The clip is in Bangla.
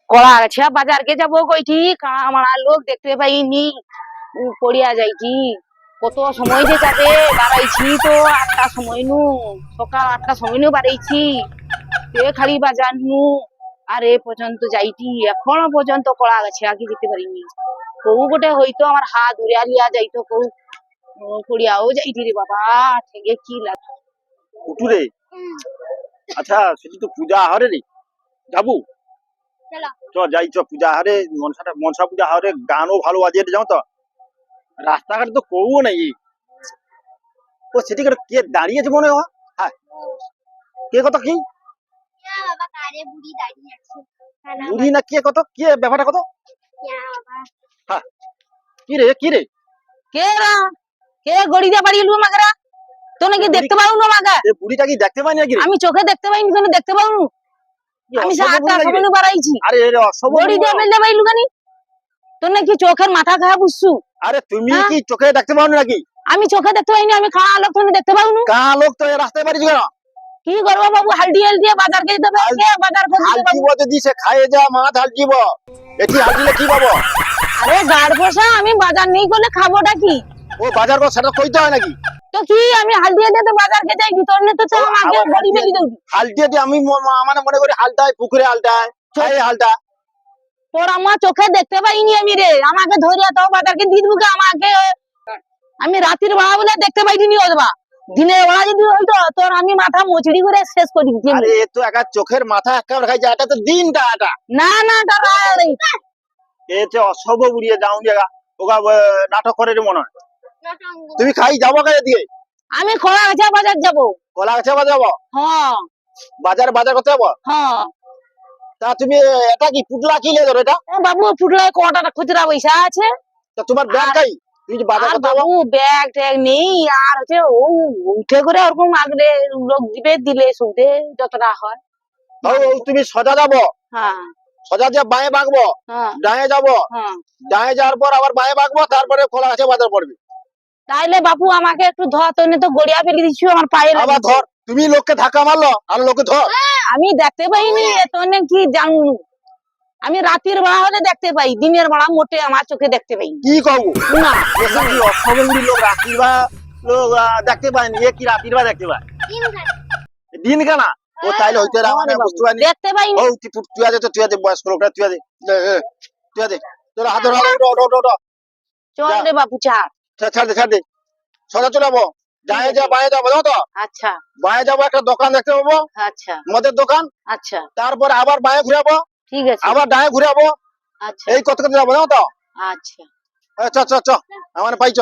কলা গাছে বাজারকে যাবো কইটি আমার লোক দেখতে পাইনি পড়িয়া যাইটি কত সময় যে যাবে বাড়াইছি তো 8টার সময় নু সকাল 8টার সময় নু বাড়াইছি খালি বাজার নু আর এ পর্যন্ত যাইটি এখনো পর্যন্ত কলা গাছে আগে যেতে পারিনি কৌ গোটে হইতো আমার হাত উড়িয়া লিয়া যাইতো কৌ পড়িয়াও যাইটি রে বাবা ঠেকে কি লাগে উঠুরে আচ্ছা সেটি তো পূজা হরে রে যাবো চ যাই চ পূজা হরে মনসা পূজা হরে গানও ভালো বাজে যাও তো রাস্তাঘাটে তো কৌ নাই ও সেটি কে দাঁড়িয়েছে মনে হয় হ্যাঁ কে কত কি বুড়ি না কে কত কে ব্যাপারটা কত হ্যাঁ কি রে কে রা কে গড়ি দিয়ে বাড়ি লু মাগরা তো নাকি দেখতে পারু না মাগা এ বুড়িটা কি দেখতে পাই নাকি রে আমি চোখে দেখতে পাইনি তুমি দেখতে পারু আমি 8টার সময় নু বাড়াইছি আরে এরে অসম্ভব গড়ি দিয়ে বেললে বাইলু গানি তো নাকি চোখের মাথা খায়া বুঝছু আরে তুমি হ্যাঁ? কি চোখে দেখতে পাও নাকি আমি চোখে দেখতে পাইনি আমি খাওয়া লোক তুমি দেখতে পারু না কা লোক তো রাস্তায় বাড়ি কেন কি করবো বাবু হালদি দিয়ে বাজার কে দিতে পারে কে বাজার করে দিতে হালজি পাবো যদি সে খাইয়ে যা মাছ হালজিব এটি হালজিলে কি পাবো আরে গাড় পোষা আমি বাজার নেই করলে খাবোটা কি ও বাজার কর সেটা কইতে হয় নাকি তো কি আমি হালদি দিয়ে তো বাজার কে যাই ভিতর নে তো তো আমাকে গড়ি বেলি দাও হালটি দিয়ে আমি মানে মনে করি হালটায় পুকুরে হালটায় খাই হালটা তোর আমার চোখে দেখতে পাইনি আমি রে আমাকে ধরিয়া তো বাজারকে দিয়ে দিবো আমাকে আমি রাতের বেলা বলে দেখতে পাইনি ওদবা দিনের বেলা যদি হইতো তোর আমি মাথা মুচড়ি করে শেষ করে দিতাম আরে এ তো একা চোখের মাথা একেবারে খাই যায় এটা তো দিনটা এটা না না দাদা এ যে অসভ্য বুড়িয়ে যাও জায়গা ওগা নাটক করে রে মনে হয় তুমি খাই যাবো কাজে দিয়ে আমি খোলা গাছা বাজার যাবো কলা গাছে বাজার যাবো হ্যাঁ বাজার করতে যাবো হ্যাঁ তা তুমি এটা কি পুটলা কি লে ধরো এটা বাবু ফুটলায় কটা খুচরা পয়সা আছে তা তোমার ব্যাগ খাই তুমি যে বাজার আর করতে যাবো বাবু ব্যাগ ট্যাগ নেই আর হচ্ছে ও উঠে করে ওরকম আগলে লোক দিলে সুদে যতটা হয় তুমি সোজা যাবো হ্যাঁ সোজা যে বাঁয়ে বাঁকবো হ্যাঁ ডায়ে যাবো হ্যাঁ ডায়ে যাওয়ার পর আবার বাঁয়ে বাঁকবো তারপরে খোলা আছে বাজার পড়বি তাইলে বাপু আমাকে একটু ধর তো তো গড়িয়া ফেলে দিচ্ছি আমার পায়ে আবার লাগছে। ধর তুমি লোককে ধাক্কা মারলো আর লোকে ধর আমি দেখতে পাইনি তোনে কি জানু আমি রাতের বেলা হলে দেখতে পাই দিনের বেলা মোটে আমার চোখে দেখতে পাই কি করবো না এসব কি অসভ্যগুলি লোক রাত্রির বা লোক দেখতে পায়নি এ কি রাত্রির বা দেখতে পায় দিন কেনা ও তাইলে হইতে মানে বুঝতে পারিনি দেখতে পাইনি ও তুই আদে তো তুই আদে বয়স্ক লোকটা তুই আদে তুই আদে তোর হাত ধর চল রে বাপু ছাড় ছাড় দে সোজা চলে যাবো ডায়ে যা বাঁয়ে যাবো জানো তো আচ্ছা বাঁয়ে যাবো একটা দোকান দেখতে পাবো আচ্ছা মদের দোকান আচ্ছা তারপরে আবার বাঁয়ে ঘুরাবো ঠিক আছে আবার ডায়ে ঘুরাবো আচ্ছা এই কত যাবো জানো তো আচ্ছা চ আমার পাইছ